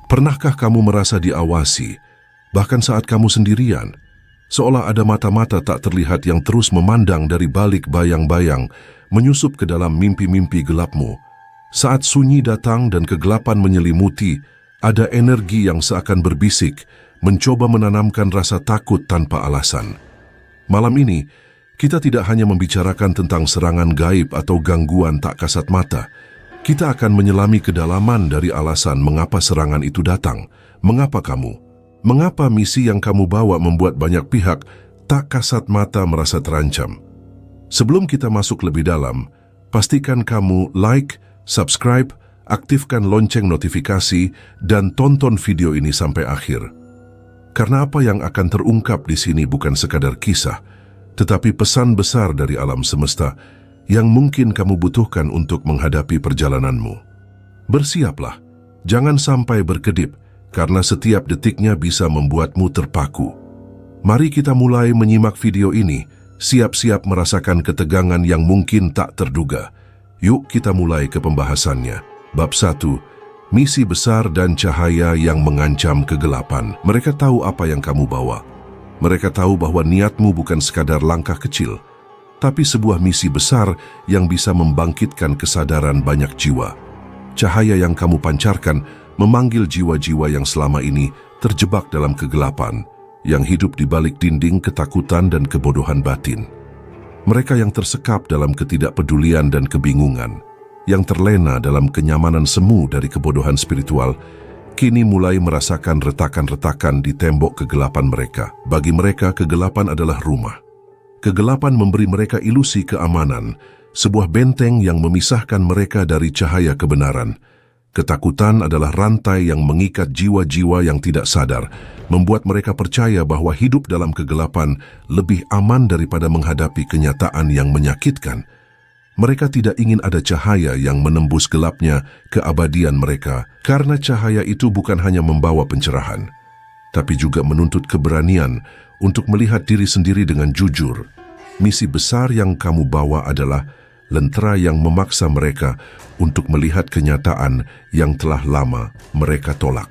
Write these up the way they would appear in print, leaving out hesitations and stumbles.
Pernahkah kamu merasa diawasi, bahkan saat kamu sendirian, seolah ada mata-mata tak terlihat yang terus memandang dari balik bayang-bayang, menyusup ke dalam mimpi-mimpi gelapmu? Saat sunyi datang dan kegelapan menyelimuti, ada energi yang seakan berbisik, mencoba menanamkan rasa takut tanpa alasan. Malam ini, kita tidak hanya membicarakan tentang serangan gaib atau gangguan tak kasat mata. Kita akan menyelami kedalaman dari alasan mengapa serangan itu datang. Mengapa kamu? Mengapa misi yang kamu bawa membuat banyak pihak tak kasat mata merasa terancam? Sebelum kita masuk lebih dalam, pastikan kamu like, subscribe, aktifkan lonceng notifikasi, dan tonton video ini sampai akhir. Karena apa yang akan terungkap di sini bukan sekadar kisah, tetapi pesan besar dari alam semesta yang mungkin kamu butuhkan untuk menghadapi perjalananmu. Bersiaplah, jangan sampai berkedip, karena setiap detiknya bisa membuatmu terpaku. Mari kita mulai menyimak video ini, siap-siap merasakan ketegangan yang mungkin tak terduga. Yuk kita mulai ke pembahasannya. Bab 1, Misi Besar dan Cahaya yang Mengancam Kegelapan. Mereka tahu apa yang kamu bawa. Mereka tahu bahwa niatmu bukan sekadar langkah kecil, tapi sebuah misi besar yang bisa membangkitkan kesadaran banyak jiwa. Cahaya yang kamu pancarkan memanggil jiwa-jiwa yang selama ini terjebak dalam kegelapan, yang hidup di balik dinding ketakutan dan kebodohan batin. Mereka yang tersekap dalam ketidakpedulian dan kebingungan, yang terlena dalam kenyamanan semu dari kebodohan spiritual, kini mulai merasakan retakan-retakan di tembok kegelapan mereka. Bagi mereka, kegelapan adalah rumah. Kegelapan memberi mereka ilusi keamanan, sebuah benteng yang memisahkan mereka dari cahaya kebenaran. Ketakutan adalah rantai yang mengikat jiwa-jiwa yang tidak sadar, membuat mereka percaya bahwa hidup dalam kegelapan lebih aman daripada menghadapi kenyataan yang menyakitkan. Mereka tidak ingin ada cahaya yang menembus gelapnya keabadian mereka, karena cahaya itu bukan hanya membawa pencerahan, tapi juga menuntut keberanian untuk melihat diri sendiri dengan jujur. Misi besar yang kamu bawa adalah lentera yang memaksa mereka untuk melihat kenyataan yang telah lama mereka tolak.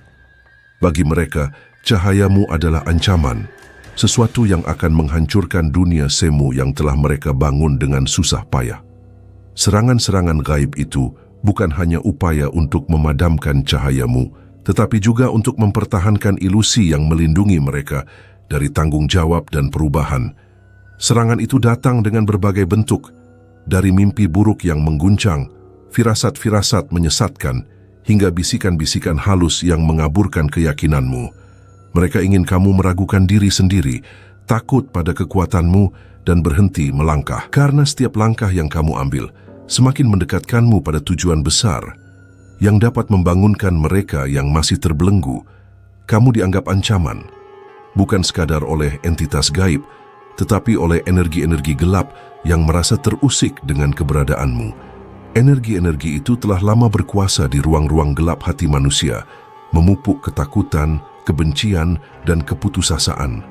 Bagi mereka, cahayamu adalah ancaman, sesuatu yang akan menghancurkan dunia semu yang telah mereka bangun dengan susah payah. Serangan-serangan gaib itu bukan hanya upaya untuk memadamkan cahayamu, tetapi juga untuk mempertahankan ilusi yang melindungi mereka dari tanggung jawab dan perubahan. Serangan itu datang dengan berbagai bentuk, dari mimpi buruk yang mengguncang, firasat-firasat menyesatkan, hingga bisikan-bisikan halus yang mengaburkan keyakinanmu. Mereka ingin kamu meragukan diri sendiri, takut pada kekuatanmu, dan berhenti melangkah. Karena setiap langkah yang kamu ambil semakin mendekatkanmu pada tujuan besar yang dapat membangunkan mereka yang masih terbelenggu. Kamu dianggap ancaman, bukan sekadar oleh entitas gaib, tetapi oleh energi-energi gelap yang merasa terusik dengan keberadaanmu. Energi-energi itu telah lama berkuasa di ruang-ruang gelap hati manusia, memupuk ketakutan, kebencian, dan keputusasaan.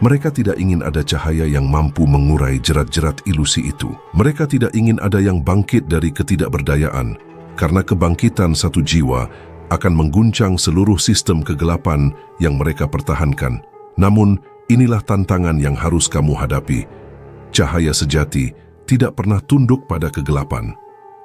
Mereka tidak ingin ada cahaya yang mampu mengurai jerat-jerat ilusi itu. Mereka tidak ingin ada yang bangkit dari ketidakberdayaan, karena kebangkitan satu jiwa akan mengguncang seluruh sistem kegelapan yang mereka pertahankan. Namun, inilah tantangan yang harus kamu hadapi. Cahaya sejati tidak pernah tunduk pada kegelapan.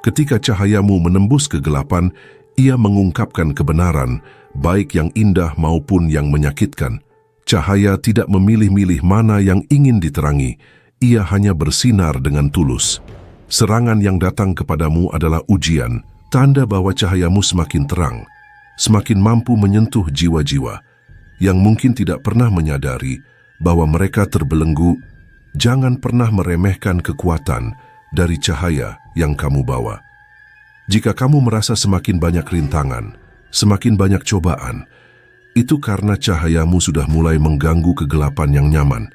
Ketika cahayamu menembus kegelapan, ia mengungkapkan kebenaran, baik yang indah maupun yang menyakitkan. Cahaya tidak memilih-milih mana yang ingin diterangi, ia hanya bersinar dengan tulus. Serangan yang datang kepadamu adalah ujian, tanda bahwa cahayamu semakin terang, semakin mampu menyentuh jiwa-jiwa yang mungkin tidak pernah menyadari bahwa mereka terbelenggu. Jangan pernah meremehkan kekuatan dari cahaya yang kamu bawa. Jika kamu merasa semakin banyak rintangan, semakin banyak cobaan, itu karena cahayamu sudah mulai mengganggu kegelapan yang nyaman.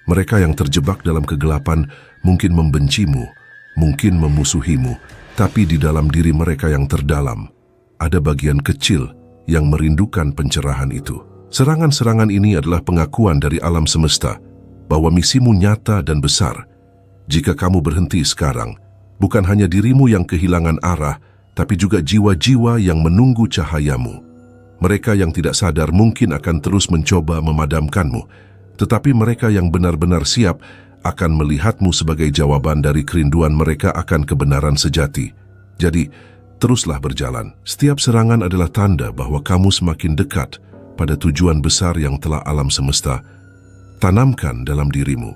Mereka yang terjebak dalam kegelapan mungkin membencimu, mungkin memusuhimu, tapi di dalam diri mereka yang terdalam, ada bagian kecil yang merindukan pencerahan itu. Serangan-serangan ini adalah pengakuan dari alam semesta bahwa misimu nyata dan besar. Jika kamu berhenti sekarang, bukan hanya dirimu yang kehilangan arah, tapi juga jiwa-jiwa yang menunggu cahayamu. Mereka yang tidak sadar mungkin akan terus mencoba memadamkanmu, tetapi mereka yang benar-benar siap akan melihatmu sebagai jawaban dari kerinduan mereka akan kebenaran sejati. Jadi, teruslah berjalan. Setiap serangan adalah tanda bahwa kamu semakin dekat pada tujuan besar yang telah alam semesta tanamkan dalam dirimu.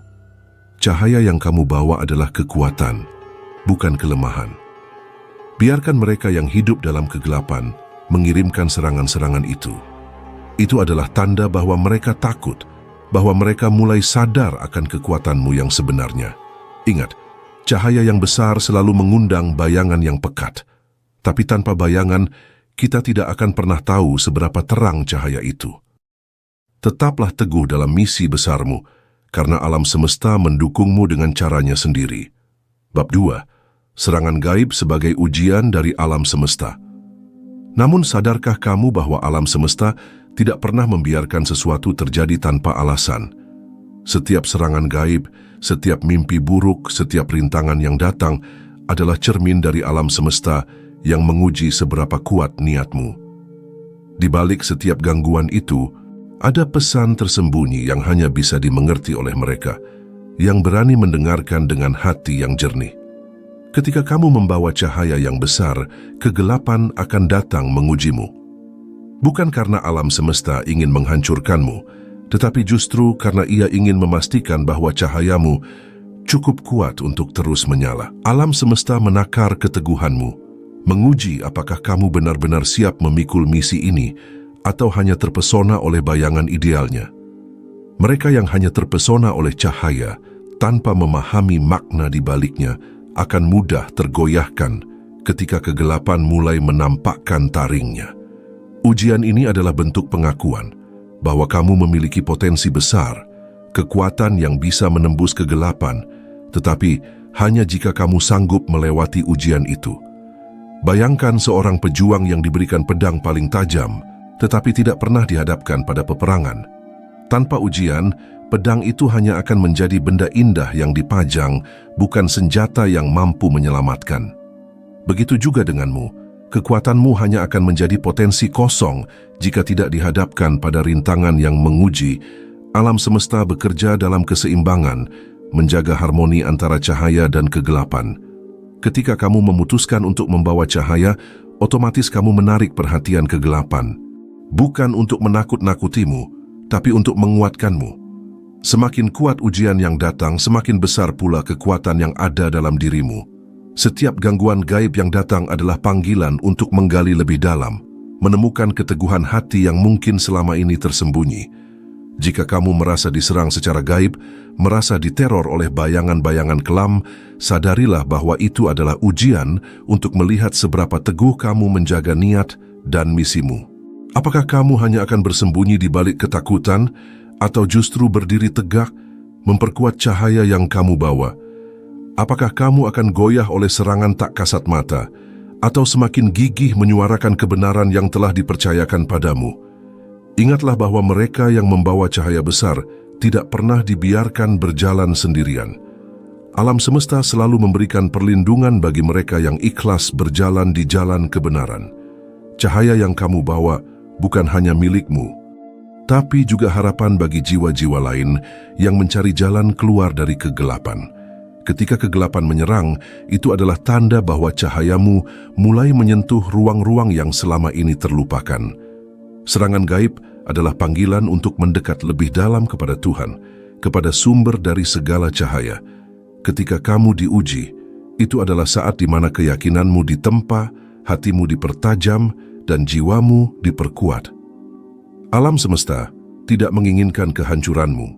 Cahaya yang kamu bawa adalah kekuatan, bukan kelemahan. Biarkan mereka yang hidup dalam kegelapan mengirimkan serangan-serangan itu. Itu adalah tanda bahwa mereka takut, bahwa mereka mulai sadar akan kekuatanmu yang sebenarnya. Ingat, cahaya yang besar selalu mengundang bayangan yang pekat. Tapi tanpa bayangan, kita tidak akan pernah tahu seberapa terang cahaya itu. Tetaplah teguh dalam misi besarmu, karena alam semesta mendukungmu dengan caranya sendiri. Bab 2. Serangan gaib sebagai ujian dari alam semesta. Namun sadarkah kamu bahwa alam semesta tidak pernah membiarkan sesuatu terjadi tanpa alasan? Setiap serangan gaib, setiap mimpi buruk, setiap rintangan yang datang adalah cermin dari alam semesta yang menguji seberapa kuat niatmu. Di balik setiap gangguan itu, ada pesan tersembunyi yang hanya bisa dimengerti oleh mereka, yang berani mendengarkan dengan hati yang jernih. Ketika kamu membawa cahaya yang besar, kegelapan akan datang mengujimu. Bukan karena alam semesta ingin menghancurkanmu, tetapi justru karena ia ingin memastikan bahwa cahayamu cukup kuat untuk terus menyala. Alam semesta menakar keteguhanmu, menguji apakah kamu benar-benar siap memikul misi ini atau hanya terpesona oleh bayangan idealnya. Mereka yang hanya terpesona oleh cahaya tanpa memahami makna di baliknya akan mudah tergoyahkan ketika kegelapan mulai menampakkan taringnya. Ujian ini adalah bentuk pengakuan bahwa kamu memiliki potensi besar, kekuatan yang bisa menembus kegelapan, tetapi hanya jika kamu sanggup melewati ujian itu. Bayangkan seorang pejuang yang diberikan pedang paling tajam, tetapi tidak pernah dihadapkan pada peperangan. Tanpa ujian, pedang itu hanya akan menjadi benda indah yang dipajang, bukan senjata yang mampu menyelamatkan. Begitu juga denganmu, kekuatanmu hanya akan menjadi potensi kosong jika tidak dihadapkan pada rintangan yang menguji. Alam semesta bekerja dalam keseimbangan, menjaga harmoni antara cahaya dan kegelapan. Ketika kamu memutuskan untuk membawa cahaya, otomatis kamu menarik perhatian kegelapan. Bukan untuk menakut-nakutimu, tapi untuk menguatkanmu. Semakin kuat ujian yang datang, semakin besar pula kekuatan yang ada dalam dirimu. Setiap gangguan gaib yang datang adalah panggilan untuk menggali lebih dalam, menemukan keteguhan hati yang mungkin selama ini tersembunyi. Jika kamu merasa diserang secara gaib, merasa diteror oleh bayangan-bayangan kelam, sadarilah bahwa itu adalah ujian untuk melihat seberapa teguh kamu menjaga niat dan misimu. Apakah kamu hanya akan bersembunyi di balik ketakutan, atau justru berdiri tegak, memperkuat cahaya yang kamu bawa? Apakah kamu akan goyah oleh serangan tak kasat mata, atau semakin gigih menyuarakan kebenaran yang telah dipercayakan padamu? Ingatlah bahwa mereka yang membawa cahaya besar tidak pernah dibiarkan berjalan sendirian. Alam semesta selalu memberikan perlindungan bagi mereka yang ikhlas berjalan di jalan kebenaran. Cahaya yang kamu bawa bukan hanya milikmu, tapi juga harapan bagi jiwa-jiwa lain yang mencari jalan keluar dari kegelapan. Ketika kegelapan menyerang, itu adalah tanda bahwa cahayamu mulai menyentuh ruang-ruang yang selama ini terlupakan. Serangan gaib adalah panggilan untuk mendekat lebih dalam kepada Tuhan, kepada sumber dari segala cahaya. Ketika kamu diuji, itu adalah saat di mana keyakinanmu ditempa, hatimu dipertajam, dan jiwamu diperkuat. Alam semesta tidak menginginkan kehancuranmu,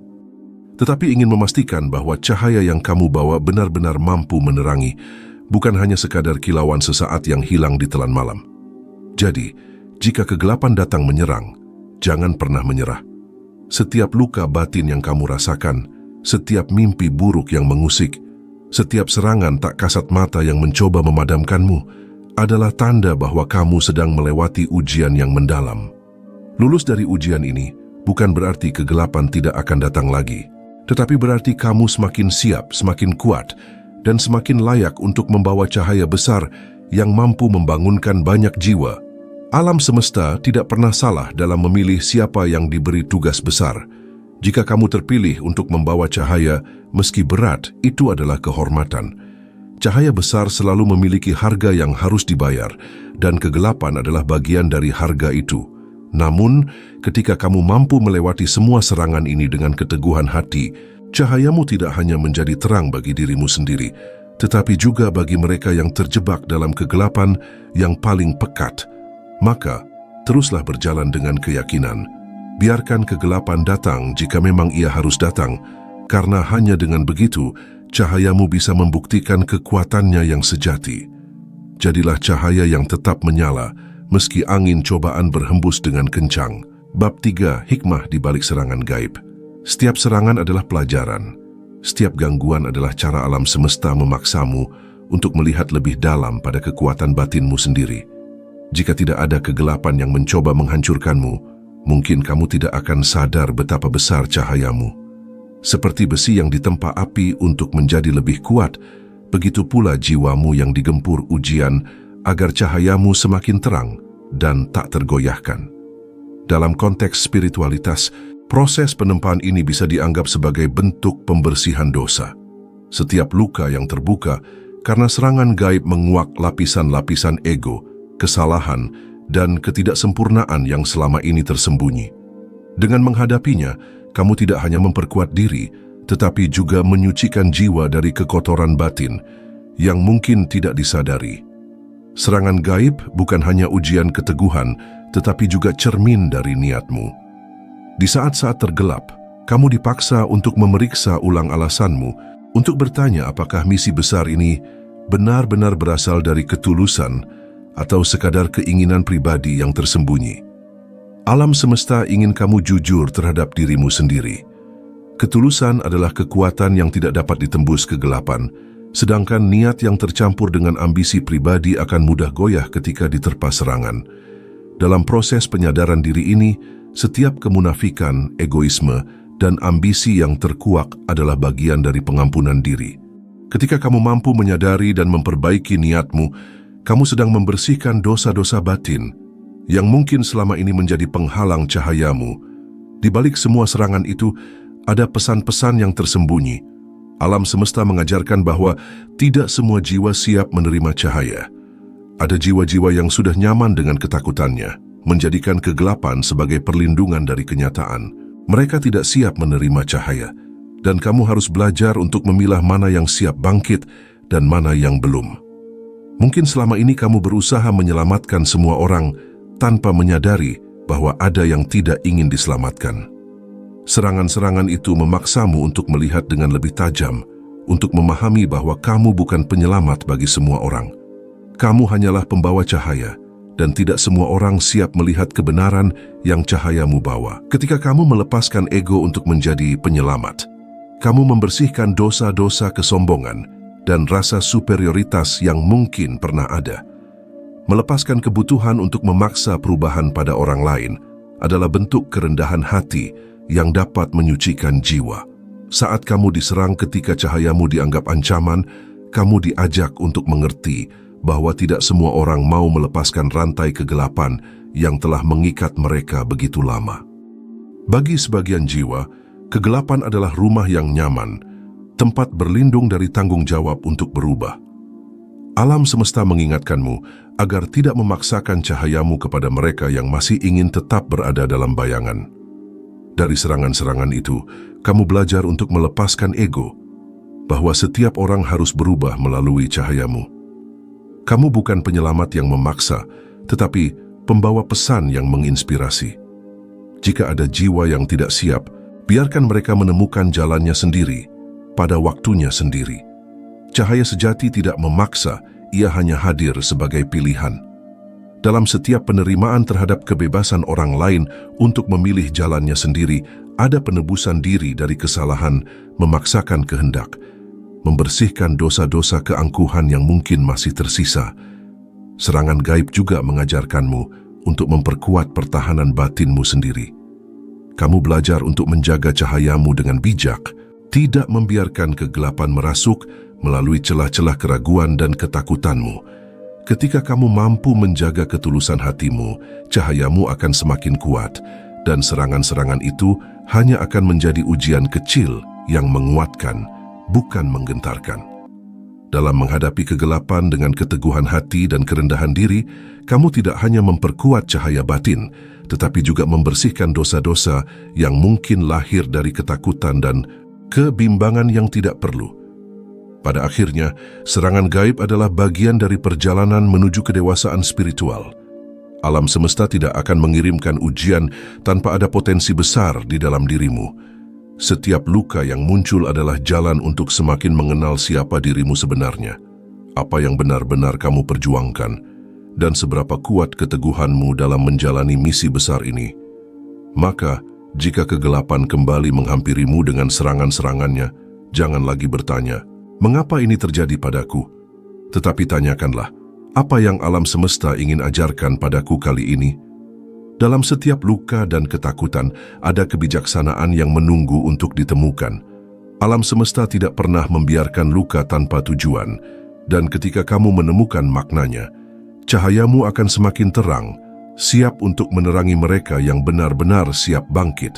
tetapi ingin memastikan bahwa cahaya yang kamu bawa benar-benar mampu menerangi, bukan hanya sekadar kilauan sesaat yang hilang di telan malam. Jadi, jika kegelapan datang menyerang, jangan pernah menyerah. Setiap luka batin yang kamu rasakan, setiap mimpi buruk yang mengusik, setiap serangan tak kasat mata yang mencoba memadamkanmu, adalah tanda bahwa kamu sedang melewati ujian yang mendalam. Lulus dari ujian ini bukan berarti kegelapan tidak akan datang lagi, tetapi berarti kamu semakin siap, semakin kuat, dan semakin layak untuk membawa cahaya besar yang mampu membangunkan banyak jiwa. Alam semesta tidak pernah salah dalam memilih siapa yang diberi tugas besar. Jika kamu terpilih untuk membawa cahaya, meski berat, itu adalah kehormatan. Cahaya besar selalu memiliki harga yang harus dibayar, dan kegelapan adalah bagian dari harga itu. Namun, ketika kamu mampu melewati semua serangan ini dengan keteguhan hati, cahayamu tidak hanya menjadi terang bagi dirimu sendiri, tetapi juga bagi mereka yang terjebak dalam kegelapan yang paling pekat. Maka, teruslah berjalan dengan keyakinan. Biarkan kegelapan datang jika memang ia harus datang, karena hanya dengan begitu, cahayamu bisa membuktikan kekuatannya yang sejati. Jadilah cahaya yang tetap menyala, meski angin cobaan berhembus dengan kencang. Bab 3, hikmah di balik serangan gaib. Setiap serangan adalah pelajaran. Setiap gangguan adalah cara alam semesta memaksamu untuk melihat lebih dalam pada kekuatan batinmu sendiri. Jika tidak ada kegelapan yang mencoba menghancurkanmu, mungkin kamu tidak akan sadar betapa besar cahayamu. Seperti besi yang ditempa api untuk menjadi lebih kuat, begitu pula jiwamu yang digempur ujian agar cahayamu semakin terang dan tak tergoyahkan. Dalam konteks spiritualitas, proses penempaan ini bisa dianggap sebagai bentuk pembersihan dosa. Setiap luka yang terbuka karena serangan gaib menguak lapisan-lapisan ego, kesalahan, dan ketidaksempurnaan yang selama ini tersembunyi. Dengan menghadapinya, kamu tidak hanya memperkuat diri, tetapi juga menyucikan jiwa dari kekotoran batin yang mungkin tidak disadari. Serangan gaib bukan hanya ujian keteguhan, tetapi juga cermin dari niatmu. Di saat-saat tergelap, kamu dipaksa untuk memeriksa ulang alasanmu, untuk bertanya apakah misi besar ini benar-benar berasal dari ketulusan atau sekadar keinginan pribadi yang tersembunyi. Alam semesta ingin kamu jujur terhadap dirimu sendiri. Ketulusan adalah kekuatan yang tidak dapat ditembus kegelapan, sedangkan niat yang tercampur dengan ambisi pribadi akan mudah goyah ketika diterpa serangan. Dalam proses penyadaran diri ini, setiap kemunafikan, egoisme, dan ambisi yang terkuak adalah bagian dari pengampunan diri. Ketika kamu mampu menyadari dan memperbaiki niatmu, kamu sedang membersihkan dosa-dosa batin yang mungkin selama ini menjadi penghalang cahayamu. Di balik semua serangan itu, ada pesan-pesan yang tersembunyi. Alam semesta mengajarkan bahwa tidak semua jiwa siap menerima cahaya. Ada jiwa-jiwa yang sudah nyaman dengan ketakutannya, menjadikan kegelapan sebagai perlindungan dari kenyataan. Mereka tidak siap menerima cahaya, dan kamu harus belajar untuk memilah mana yang siap bangkit dan mana yang belum. Mungkin selama ini kamu berusaha menyelamatkan semua orang tanpa menyadari bahwa ada yang tidak ingin diselamatkan. Serangan-serangan itu memaksamu untuk melihat dengan lebih tajam, untuk memahami bahwa kamu bukan penyelamat bagi semua orang. Kamu hanyalah pembawa cahaya, dan tidak semua orang siap melihat kebenaran yang cahayamu bawa. Ketika kamu melepaskan ego untuk menjadi penyelamat, kamu membersihkan dosa-dosa kesombongan dan rasa superioritas yang mungkin pernah ada. Melepaskan kebutuhan untuk memaksa perubahan pada orang lain adalah bentuk kerendahan hati yang dapat menyucikan jiwa. Saat kamu diserang ketika cahayamu dianggap ancaman, kamu diajak untuk mengerti bahwa tidak semua orang mau melepaskan rantai kegelapan yang telah mengikat mereka begitu lama. Bagi sebagian jiwa, kegelapan adalah rumah yang nyaman, tempat berlindung dari tanggung jawab untuk berubah. Alam semesta mengingatkanmu agar tidak memaksakan cahayamu kepada mereka yang masih ingin tetap berada dalam bayangan. Dari serangan-serangan itu, kamu belajar untuk melepaskan ego, bahwa setiap orang harus berubah melalui cahayamu. Kamu bukan penyelamat yang memaksa, tetapi pembawa pesan yang menginspirasi. Jika ada jiwa yang tidak siap, biarkan mereka menemukan jalannya sendiri, pada waktunya sendiri. Cahaya sejati tidak memaksa, ia hanya hadir sebagai pilihan. Dalam setiap penerimaan terhadap kebebasan orang lain untuk memilih jalannya sendiri, ada penebusan diri dari kesalahan, memaksakan kehendak, membersihkan dosa-dosa keangkuhan yang mungkin masih tersisa. Serangan gaib juga mengajarkanmu untuk memperkuat pertahanan batinmu sendiri. Kamu belajar untuk menjaga cahayamu dengan bijak, tidak membiarkan kegelapan merasuk melalui celah-celah keraguan dan ketakutanmu. Ketika kamu mampu menjaga ketulusan hatimu, cahayamu akan semakin kuat, dan serangan-serangan itu hanya akan menjadi ujian kecil yang menguatkan, bukan menggentarkan. Dalam menghadapi kegelapan dengan keteguhan hati dan kerendahan diri, kamu tidak hanya memperkuat cahaya batin, tetapi juga membersihkan dosa-dosa yang mungkin lahir dari ketakutan dan kebimbangan yang tidak perlu. Pada akhirnya, serangan gaib adalah bagian dari perjalanan menuju kedewasaan spiritual. Alam semesta tidak akan mengirimkan ujian tanpa ada potensi besar di dalam dirimu. Setiap luka yang muncul adalah jalan untuk semakin mengenal siapa dirimu sebenarnya, apa yang benar-benar kamu perjuangkan, dan seberapa kuat keteguhanmu dalam menjalani misi besar ini. Maka, jika kegelapan kembali menghampirimu dengan serangan-serangannya, jangan lagi bertanya, "Mengapa ini terjadi padaku?" Tetapi tanyakanlah, apa yang alam semesta ingin ajarkan padaku kali ini? Dalam setiap luka dan ketakutan, ada kebijaksanaan yang menunggu untuk ditemukan. Alam semesta tidak pernah membiarkan luka tanpa tujuan, dan ketika kamu menemukan maknanya, cahayamu akan semakin terang, siap untuk menerangi mereka yang benar-benar siap bangkit.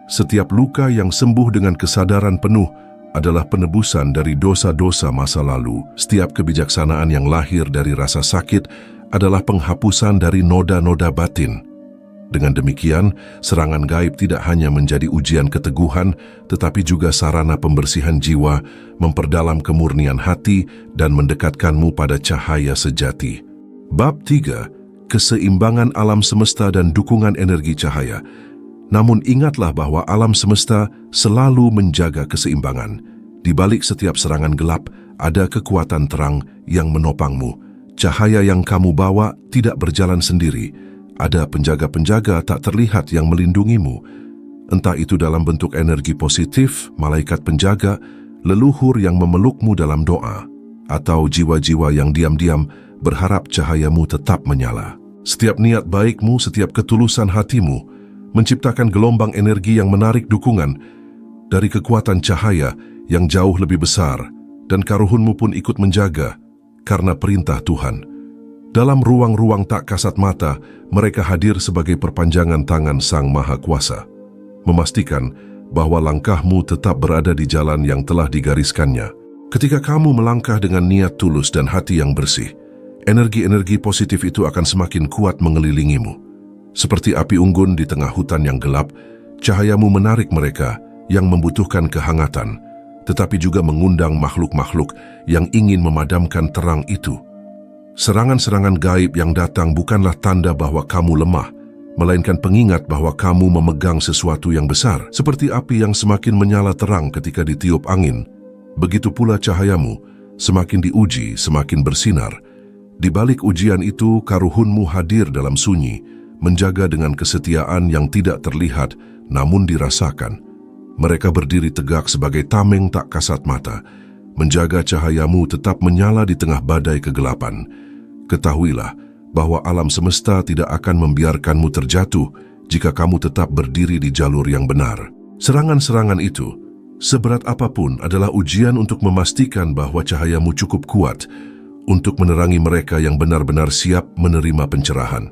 Setiap luka yang sembuh dengan kesadaran penuh adalah penebusan dari dosa-dosa masa lalu. Setiap kebijaksanaan yang lahir dari rasa sakit adalah penghapusan dari noda-noda batin. Dengan demikian, serangan gaib tidak hanya menjadi ujian keteguhan, tetapi juga sarana pembersihan jiwa, memperdalam kemurnian hati, dan mendekatkanmu pada cahaya sejati. Bab 3. Keseimbangan alam semesta dan dukungan energi cahaya. Namun ingatlah bahwa alam semesta selalu menjaga keseimbangan. Di balik setiap serangan gelap, ada kekuatan terang yang menopangmu. Cahaya yang kamu bawa tidak berjalan sendiri. Ada penjaga-penjaga tak terlihat yang melindungimu. Entah itu dalam bentuk energi positif, malaikat penjaga, leluhur yang memelukmu dalam doa, atau jiwa-jiwa yang diam-diam berharap cahayamu tetap menyala. Setiap niat baikmu, setiap ketulusan hatimu, menciptakan gelombang energi yang menarik dukungan dari kekuatan cahaya yang jauh lebih besar, dan karuhunmu pun ikut menjaga karena perintah Tuhan. Dalam ruang-ruang tak kasat mata, mereka hadir sebagai perpanjangan tangan Sang Maha Kuasa, memastikan bahwa langkahmu tetap berada di jalan yang telah digariskannya. Ketika kamu melangkah dengan niat tulus dan hati yang bersih, energi-energi positif itu akan semakin kuat mengelilingimu. Seperti api unggun di tengah hutan yang gelap, cahayamu menarik mereka yang membutuhkan kehangatan, tetapi juga mengundang makhluk-makhluk yang ingin memadamkan terang itu. Serangan-serangan gaib yang datang bukanlah tanda bahwa kamu lemah, melainkan pengingat bahwa kamu memegang sesuatu yang besar. Seperti api yang semakin menyala terang ketika ditiup angin, begitu pula cahayamu semakin diuji, semakin bersinar. Di balik ujian itu, karuhunmu hadir dalam sunyi, menjaga dengan kesetiaan yang tidak terlihat namun dirasakan. Mereka berdiri tegak sebagai tameng tak kasat mata, menjaga cahayamu tetap menyala di tengah badai kegelapan. Ketahuilah bahwa alam semesta tidak akan membiarkanmu terjatuh jika kamu tetap berdiri di jalur yang benar. Serangan-serangan itu, seberat apapun, adalah ujian untuk memastikan bahwa cahayamu cukup kuat untuk menerangi mereka yang benar-benar siap menerima pencerahan.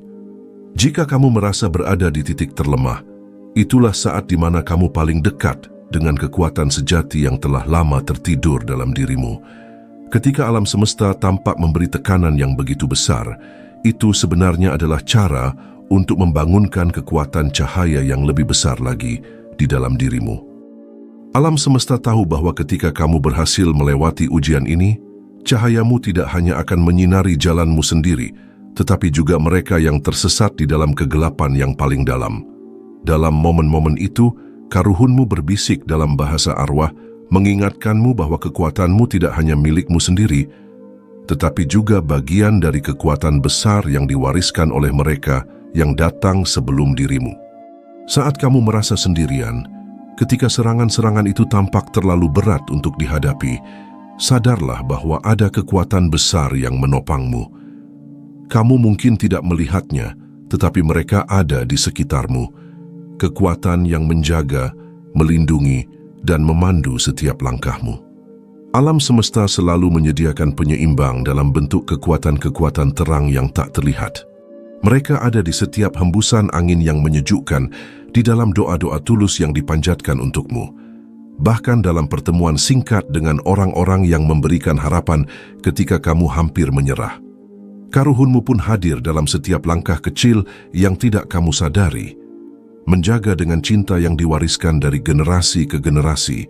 Jika kamu merasa berada di titik terlemah, itulah saat di mana kamu paling dekat dengan kekuatan sejati yang telah lama tertidur dalam dirimu. Ketika alam semesta tampak memberi tekanan yang begitu besar, itu sebenarnya adalah cara untuk membangunkan kekuatan cahaya yang lebih besar lagi di dalam dirimu. Alam semesta tahu bahwa ketika kamu berhasil melewati ujian ini, cahayamu tidak hanya akan menyinari jalanmu sendiri, tetapi juga mereka yang tersesat di dalam kegelapan yang paling dalam. Dalam momen-momen itu, karuhunmu berbisik dalam bahasa arwah, mengingatkanmu bahwa kekuatanmu tidak hanya milikmu sendiri, tetapi juga bagian dari kekuatan besar yang diwariskan oleh mereka yang datang sebelum dirimu. Saat kamu merasa sendirian, ketika serangan-serangan itu tampak terlalu berat untuk dihadapi, sadarlah bahwa ada kekuatan besar yang menopangmu. Kamu mungkin tidak melihatnya, tetapi mereka ada di sekitarmu. Kekuatan yang menjaga, melindungi, dan memandu setiap langkahmu. Alam semesta selalu menyediakan penyeimbang dalam bentuk kekuatan-kekuatan terang yang tak terlihat. Mereka ada di setiap hembusan angin yang menyejukkan, di dalam doa-doa tulus yang dipanjatkan untukmu. Bahkan dalam pertemuan singkat dengan orang-orang yang memberikan harapan ketika kamu hampir menyerah. Karuhunmu pun hadir dalam setiap langkah kecil yang tidak kamu sadari. Menjaga dengan cinta yang diwariskan dari generasi ke generasi,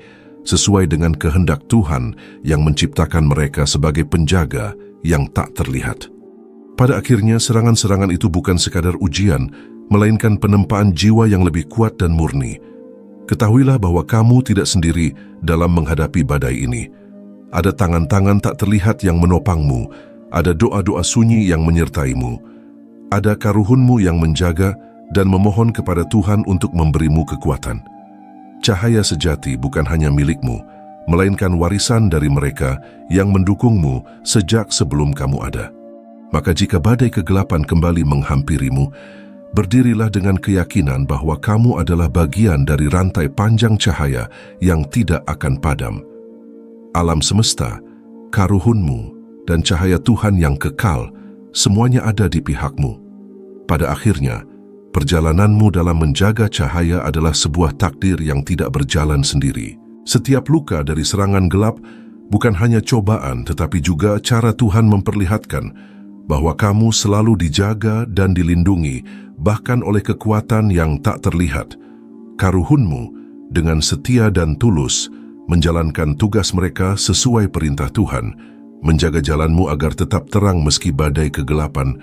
sesuai dengan kehendak Tuhan yang menciptakan mereka sebagai penjaga yang tak terlihat. Pada akhirnya, serangan-serangan itu bukan sekadar ujian, melainkan penempaan jiwa yang lebih kuat dan murni. Ketahuilah bahwa kamu tidak sendiri dalam menghadapi badai ini. Ada tangan-tangan tak terlihat yang menopangmu, ada doa-doa sunyi yang menyertaimu, ada karuhunmu yang menjaga dan memohon kepada Tuhan untuk memberimu kekuatan. Cahaya sejati bukan hanya milikmu, melainkan warisan dari mereka yang mendukungmu sejak sebelum kamu ada. Maka jika badai kegelapan kembali menghampirimu, berdirilah dengan keyakinan bahwa kamu adalah bagian dari rantai panjang cahaya yang tidak akan padam. Alam semesta, karuhunmu, dan cahaya Tuhan yang kekal, semuanya ada di pihakmu. Pada akhirnya, perjalananmu dalam menjaga cahaya adalah sebuah takdir yang tidak berjalan sendiri. Setiap luka dari serangan gelap bukan hanya cobaan, tetapi juga cara Tuhan memperlihatkan bahwa kamu selalu dijaga dan dilindungi, bahkan oleh kekuatan yang tak terlihat. Karuhunmu dengan setia dan tulus menjalankan tugas mereka sesuai perintah Tuhan, menjaga jalanmu agar tetap terang meski badai kegelapan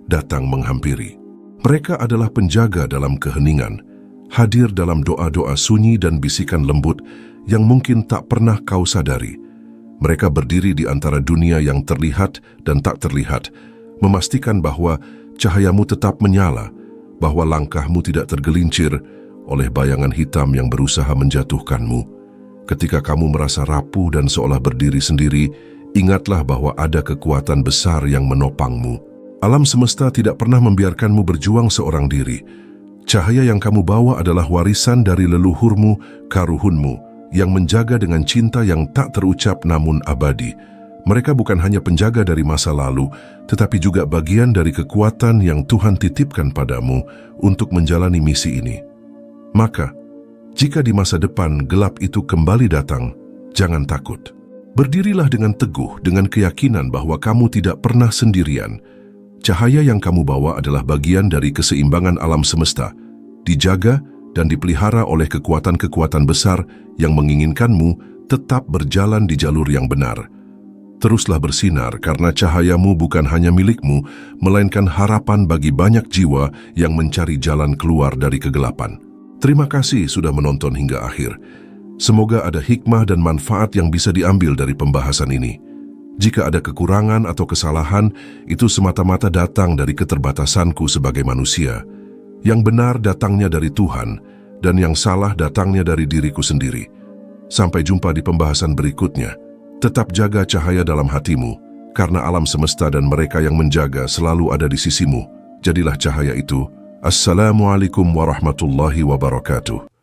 datang menghampiri. Mereka adalah penjaga dalam keheningan, hadir dalam doa-doa sunyi dan bisikan lembut yang mungkin tak pernah kau sadari. Mereka berdiri di antara dunia yang terlihat dan tak terlihat, memastikan bahwa cahayamu tetap menyala, bahwa langkahmu tidak tergelincir oleh bayangan hitam yang berusaha menjatuhkanmu. Ketika kamu merasa rapuh dan seolah berdiri sendiri, ingatlah bahwa ada kekuatan besar yang menopangmu. Alam semesta tidak pernah membiarkanmu berjuang seorang diri. Cahaya yang kamu bawa adalah warisan dari leluhurmu, karuhunmu, yang menjaga dengan cinta yang tak terucap namun abadi. Mereka bukan hanya penjaga dari masa lalu, tetapi juga bagian dari kekuatan yang Tuhan titipkan padamu untuk menjalani misi ini. Maka, jika di masa depan gelap itu kembali datang, jangan takut. Berdirilah dengan teguh, dengan keyakinan bahwa kamu tidak pernah sendirian. Cahaya yang kamu bawa adalah bagian dari keseimbangan alam semesta, dijaga dan dipelihara oleh kekuatan-kekuatan besar yang menginginkanmu tetap berjalan di jalur yang benar. Teruslah bersinar karena cahayamu bukan hanya milikmu, melainkan harapan bagi banyak jiwa yang mencari jalan keluar dari kegelapan. Terima kasih sudah menonton hingga akhir. Semoga ada hikmah dan manfaat yang bisa diambil dari pembahasan ini. Jika ada kekurangan atau kesalahan, itu semata-mata datang dari keterbatasanku sebagai manusia. Yang benar datangnya dari Tuhan, dan yang salah datangnya dari diriku sendiri. Sampai jumpa di pembahasan berikutnya. Tetap jaga cahaya dalam hatimu, karena alam semesta dan mereka yang menjaga selalu ada di sisimu. Jadilah cahaya itu. Assalamualaikum warahmatullahi wabarakatuh.